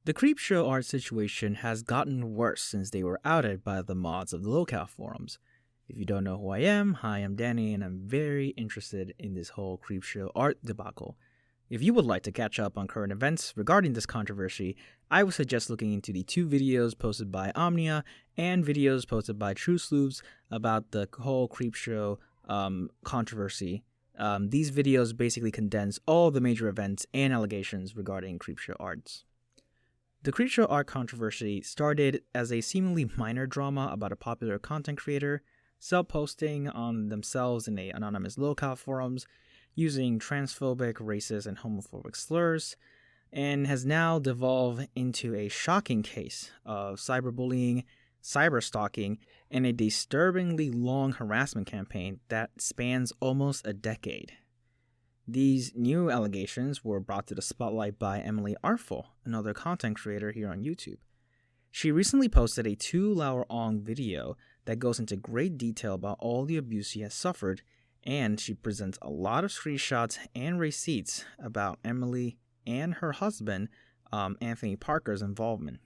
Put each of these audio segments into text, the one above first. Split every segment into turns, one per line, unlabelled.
The Creepshow Art situation has gotten worse since they were outed by the mods of the locale forums. If you don't know who I am, hi, I'm Danny, and I'm very interested in this whole Creepshow Art debacle. If you would like to catch up on current events regarding this controversy, I would suggest looking into the 2 videos posted by Omnias and videos posted by True Sleuths about the whole Creepshow controversy. These videos basically condense all the major events and allegations regarding Creepshow Arts. The Creepshow Art Controversy started as a seemingly minor drama about a popular content creator self-posting on themselves in anonymous locale forums using transphobic, racist, and homophobic slurs, and has now devolved into a shocking case of cyberbullying, cyberstalking, and a disturbingly long harassment campaign that spans almost a decade. These new allegations were brought to the spotlight by Emily Artful, another content creator here on YouTube. She recently posted a 2-hour-long video that goes into great detail about all the abuse she has suffered, and she presents a lot of screenshots and receipts about Emily and her husband, Anthony Parker's involvement.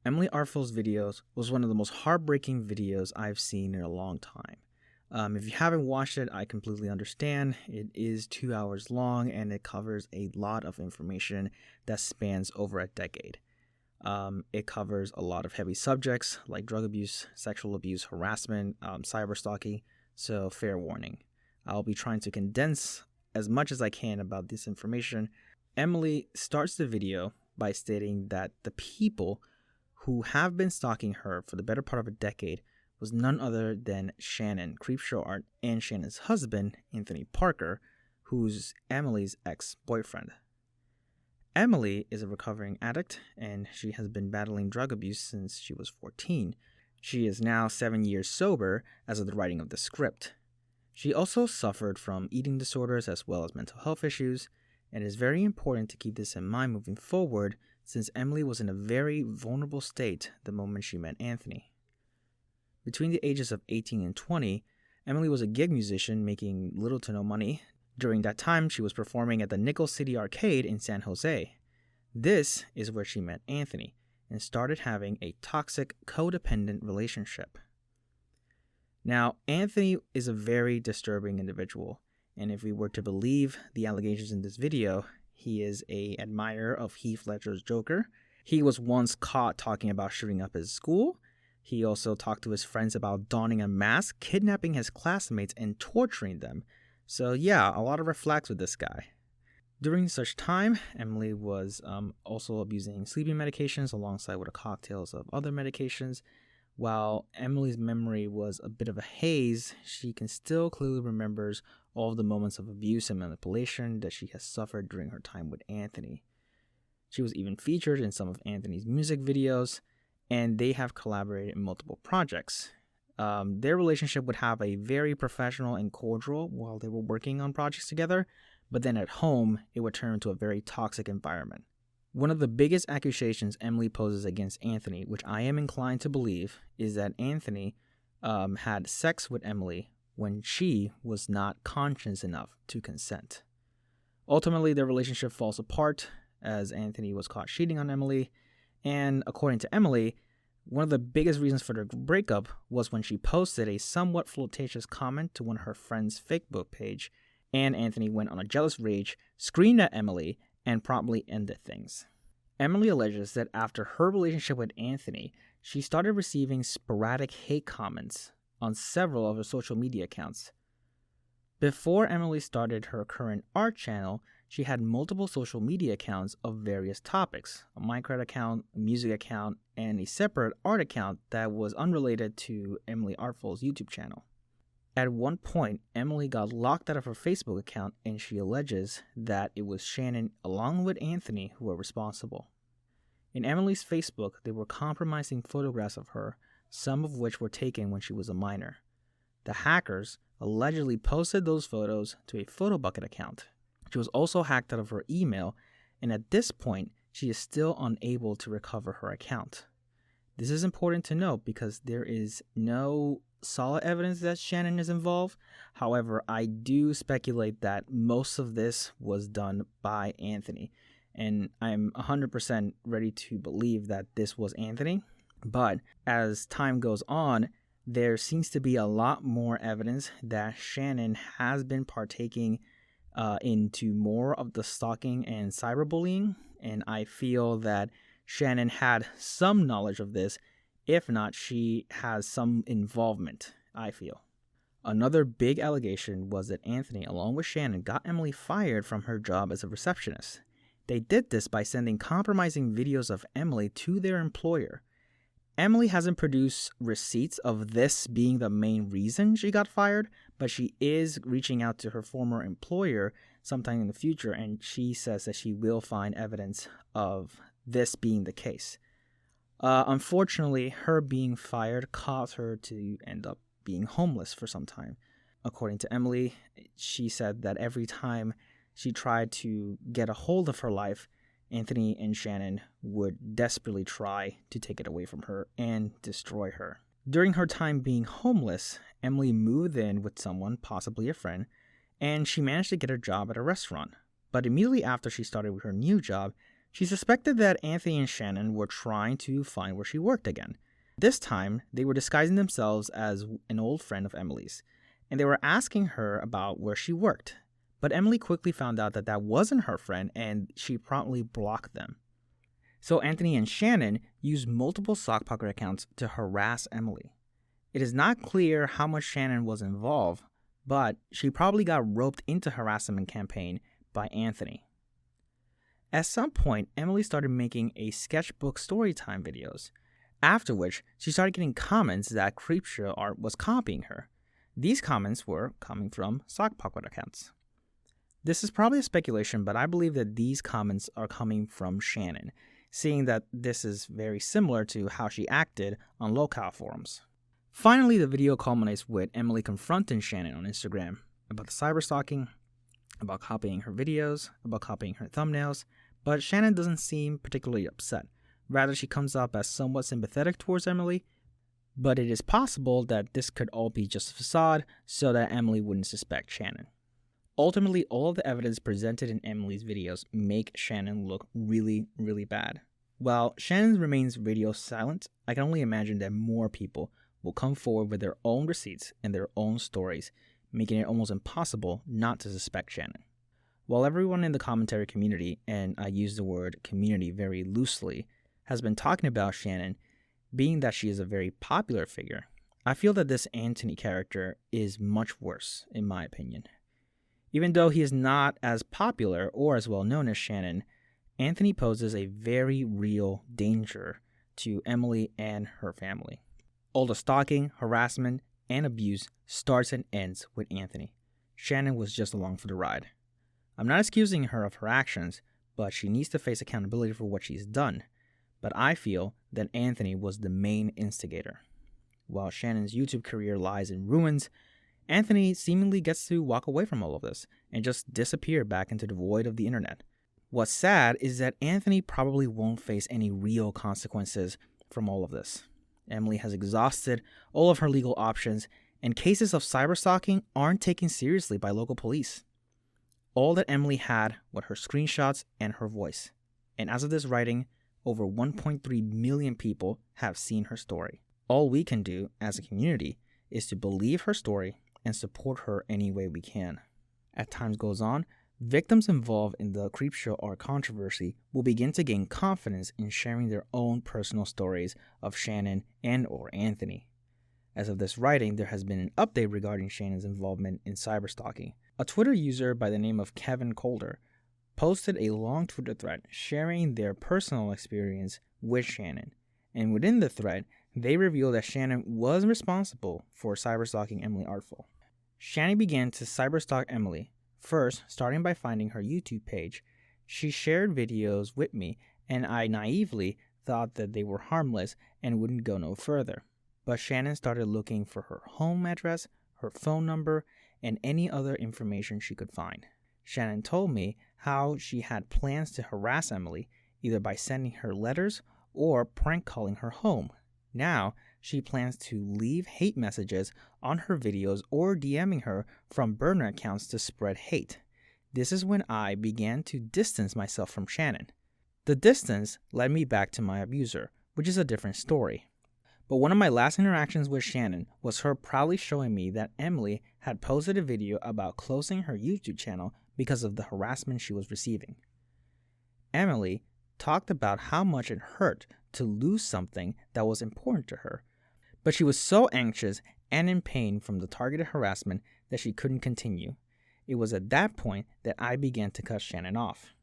Emily Artful's videos was one of the most heartbreaking videos I've seen in a long time. If you haven't watched it, I completely understand. It is 2 hours long and it covers a lot of information that spans over a decade. It covers a lot of heavy subjects like drug abuse, sexual abuse, harassment, cyberstalking, so fair warning. I'll be trying to condense as much as I can about this information. Emily starts the video by stating that the people who have been stalking her for the better part of a decade was none other than Shannon, Creepshow Art, and Shannon's husband, Anthony Parker, who's Emily's ex-boyfriend. Emily is a recovering addict, and she has been battling drug abuse since she was 14. She is now 7 years sober as of the writing of the script. She also suffered from eating disorders as well as mental health issues, and it is very important to keep this in mind moving forward since Emily was in a very vulnerable state the moment she met Anthony. Between the ages of 18 and 20, Emily was a gig musician making little to no money. During that time, she was performing at the Nickel City Arcade in San Jose. This is where she met Anthony and started having a toxic, codependent relationship. Now, Anthony is a very disturbing individual, and if we were to believe the allegations in this video, he is an admirer of Heath Ledger's Joker. He was once caught talking about shooting up his school. He also talked to his friends about donning a mask, kidnapping his classmates, and torturing them. So yeah, a lot of red flags with this guy. During such time, Emily was also abusing sleeping medications alongside with cocktails of other medications. While Emily's memory was a bit of a haze, she can still clearly remembers all of the moments of abuse and manipulation that she has suffered during her time with Anthony. She was even featured in some of Anthony's music videos, and they have collaborated in multiple projects. Their relationship would have a very professional and cordial while they were working on projects together, but then at home, it would turn into a very toxic environment. One of the biggest accusations Emily poses against Anthony, which I am inclined to believe, is that Anthony had sex with Emily when she was not conscious enough to consent. Ultimately, their relationship falls apart as Anthony was caught cheating on Emily, and according to Emily, one of the biggest reasons for their breakup was when she posted a somewhat flirtatious comment to one of her friend's Facebook page, and Anthony went on a jealous rage, screamed at Emily, and promptly ended things. Emily alleges that after her relationship with Anthony, she started receiving sporadic hate comments on several of her social media accounts. Before Emily started her current art channel, she had multiple social media accounts of various topics, a Minecraft account, a music account, and a separate art account that was unrelated to Emily Artful's YouTube channel. At one point, Emily got locked out of her Facebook account, and she alleges that it was Shannon along with Anthony who were responsible. In Emily's Facebook, there were compromising photographs of her, some of which were taken when she was a minor. The hackers allegedly posted those photos to a PhotoBucket account. She was also hacked out of her email, and at this point, she is still unable to recover her account. This is important to note because there is no solid evidence that Shannon is involved. However, I do speculate that most of this was done by Anthony. and I'm 100% ready to believe that this was Anthony. But as time goes on, there seems to be a lot more evidence that Shannon has been partaking into more of the stalking and cyberbullying, and I feel that Shannon had some knowledge of this. If not, she has some involvement, I feel. Another big allegation was that Anthony, along with Shannon, got Emily fired from her job as a receptionist. They did this by sending compromising videos of Emily to their employer. Emily hasn't produced receipts of this being the main reason she got fired, but she is reaching out to her former employer sometime in the future, and she says that she will find evidence of this being the case. Unfortunately, her being fired caused her to end up being homeless for some time. According to Emily, she said that every time she tried to get a hold of her life, Anthony and Shannon would desperately try to take it away from her and destroy her. During her time being homeless, Emily moved in with someone, possibly a friend, and she managed to get a job at a restaurant. But immediately after she started with her new job, she suspected that Anthony and Shannon were trying to find where she worked again. This time, they were disguising themselves as an old friend of Emily's, and they were asking her about where she worked. But Emily quickly found out that that wasn't her friend, and she promptly blocked them. So Anthony and Shannon used multiple sock puppet accounts to harass Emily. It is not clear how much Shannon was involved, but she probably got roped into harassment campaign by Anthony. At some point, Emily started making a sketchbook storytime videos, after which she started getting comments that Creepshow Art was copying her. These comments were coming from sock puppet accounts. This is probably a speculation, but I believe that these comments are coming from Shannon, seeing that this is very similar to how she acted on locale forums. Finally, the video culminates with Emily confronting Shannon on Instagram about the cyberstalking, about copying her videos, about copying her thumbnails, but Shannon doesn't seem particularly upset. Rather, she comes up as somewhat sympathetic towards Emily, but it is possible that this could all be just a facade so that Emily wouldn't suspect Shannon. Ultimately, all of the evidence presented in Emily's videos make Shannon look really, really bad. While Shannon remains radio silent, I can only imagine that more people will come forward with their own receipts and their own stories, making it almost impossible not to suspect Shannon. While everyone in the commentary community, and I use the word community very loosely, has been talking about Shannon, being that she is a very popular figure, I feel that this Anthony character is much worse, in my opinion. Even though he is not as popular or as well known as Shannon, Anthony poses a very real danger to Emily and her family. All the stalking, harassment, and abuse starts and ends with Anthony. Shannon was just along for the ride. I'm not excusing her of her actions, but she needs to face accountability for what she's done. But I feel that Anthony was the main instigator. While Shannon's YouTube career lies in ruins, Anthony seemingly gets to walk away from all of this and just disappear back into the void of the internet. What's sad is that Anthony probably won't face any real consequences from all of this. Emily has exhausted all of her legal options, and cases of cyberstalking aren't taken seriously by local police. All that Emily had were her screenshots and her voice. And as of this writing, over 1.3 million people have seen her story. All we can do as a community is to believe her story and support her any way we can. As time goes on, victims involved in the Creepshow Art Controversy will begin to gain confidence in sharing their own personal stories of Shannon and or Anthony. As of this writing, there has been an update regarding Shannon's involvement in cyberstalking. A Twitter user by the name of Kevin Calder posted a long Twitter thread sharing their personal experience with Shannon, and within the thread, they revealed that Shannon was responsible for cyberstalking Emily Artful. Shannon began to cyberstalk Emily, first starting by finding her YouTube page. She shared videos with me, and I naively thought that they were harmless and wouldn't go no further. But Shannon started looking for her home address, her phone number, and any other information she could find. Shannon told me how she had plans to harass Emily, either by sending her letters or prank calling her home. Now, she plans to leave hate messages on her videos or DMing her from burner accounts to spread hate. this is when I began to distance myself from Shannon. The distance led me back to my abuser, which is a different story. But one of my last interactions with Shannon was her proudly showing me that Emily had posted a video about closing her YouTube channel because of the harassment she was receiving. Emily talked about how much it hurt to lose something that was important to her, but she was so anxious and in pain from the targeted harassment that she couldn't continue. It was at that point that I began to cut Shannon off.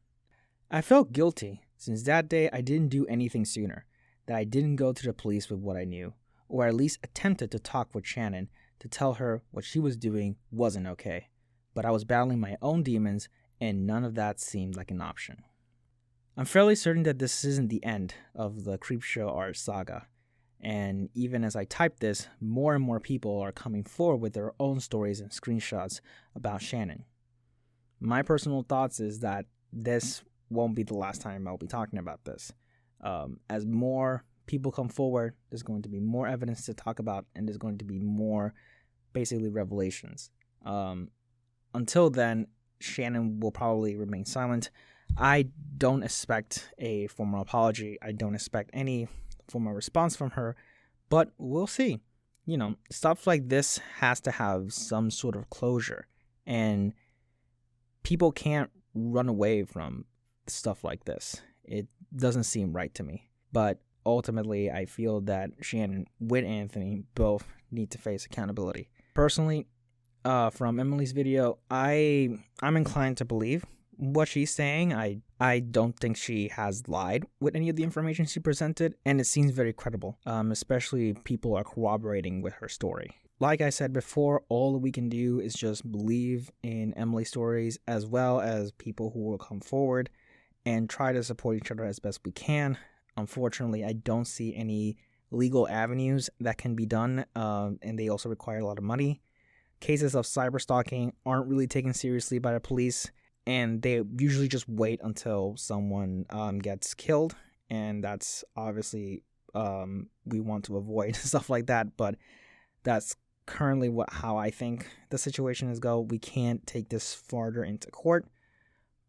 I felt guilty since that day I didn't do anything sooner, that I didn't go to the police with what I knew, or at least attempted to talk with Shannon to tell her what she was doing wasn't okay. But I was battling my own demons, and none of that seemed like an option. I'm fairly certain that this isn't the end of the Creepshow Art saga, and even as I type this, more and more people are coming forward with their own stories and screenshots about Shannon. My personal thoughts is that this won't be the last time I'll be talking about this. As more people come forward, there's going to be more evidence to talk about, and there's going to be more, basically, revelations. Until then, Shannon will probably remain silent. I don't expect a formal apology. I don't expect any formal response from her, but we'll see. Stuff like this has to have some sort of closure, and people can't run away from stuff like this. It doesn't seem right to me. But ultimately, I feel that Shannon with Anthony both need to face accountability. Personally, from Emily's video, I'm inclined to believe what she's saying. I don't think she has lied with any of the information she presented, and it seems very credible, especially people are corroborating with her story. Like I said before, all we can do is just believe in Emily's stories, as well as people who will come forward and try to support each other as best we can. Unfortunately, I don't see any legal avenues that can be done, and they also require a lot of money. Cases of cyberstalking aren't really taken seriously by the police, and they usually just wait until someone gets killed, and that's obviously we want to avoid stuff like that, but that's currently how I think the situation is go. We can't take this farther into court,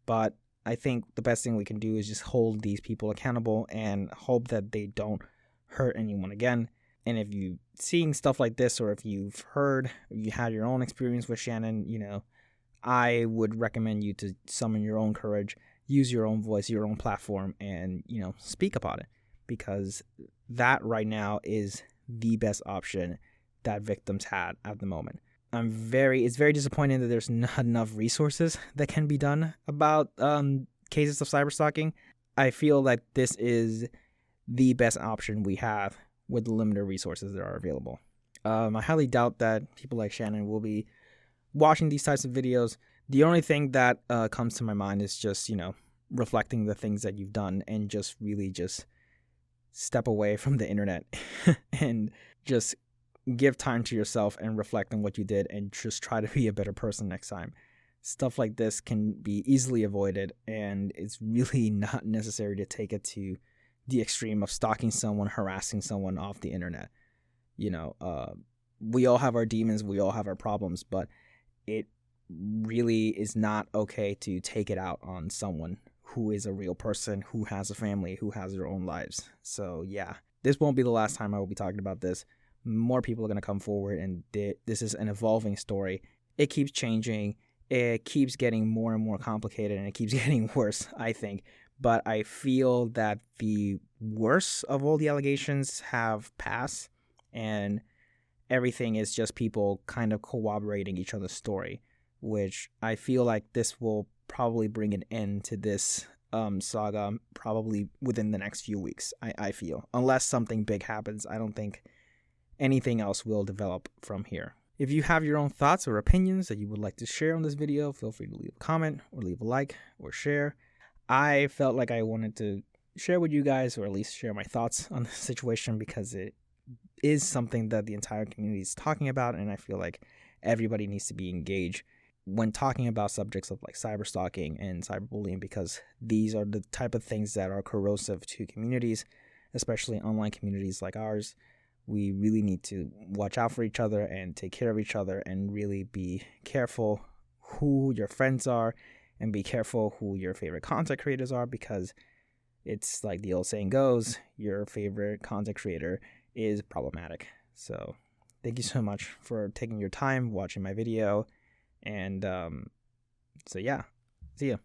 but I think the best thing we can do is just hold these people accountable and hope that they don't hurt anyone again. And if you're seeing stuff like this, or if you've heard, or you had your own experience with Shannon, I would recommend you to summon your own courage, use your own voice, your own platform, and, speak about it. Because that right now is the best option that victims had at the moment. It's very disappointing that there's not enough resources that can be done about cases of cyberstalking. I feel like this is the best option we have with the limited resources that are available. I highly doubt that people like Shannon will be watching these types of videos. The only thing that comes to my mind is just, reflecting the things that you've done, and just really just step away from the internet and just give time to yourself and reflect on what you did, and just try to be a better person next time. Stuff like this can be easily avoided, and it's really not necessary to take it to the extreme of stalking someone, harassing someone off the internet. We all have our demons, we all have our problems, but it really is not okay to take it out on someone who is a real person, who has a family, who has their own lives. So yeah, this won't be the last time I will be talking about this. More people are going to come forward, and this is an evolving story. It keeps changing. It keeps getting more and more complicated, and it keeps getting worse, I think. But I feel that the worst of all the allegations have passed, and everything is just people kind of corroborating each other's story, which I feel like this will probably bring an end to this saga probably within the next few weeks, I feel. Unless something big happens, I don't think anything else will develop from here. If you have your own thoughts or opinions that you would like to share on this video, feel free to leave a comment or leave a like or share. I felt like I wanted to share with you guys, or at least share my thoughts on the situation, because it is something that the entire community is talking about, and I feel like everybody needs to be engaged when talking about subjects of like cyberstalking and cyberbullying, because these are the type of things that are corrosive to communities, especially online communities like ours. We really need to watch out for each other and take care of each other, and really be careful who your friends are and be careful who your favorite content creators are, because it's like the old saying goes, your favorite content creator is problematic. So thank you so much for taking your time watching my video. And so yeah, see ya.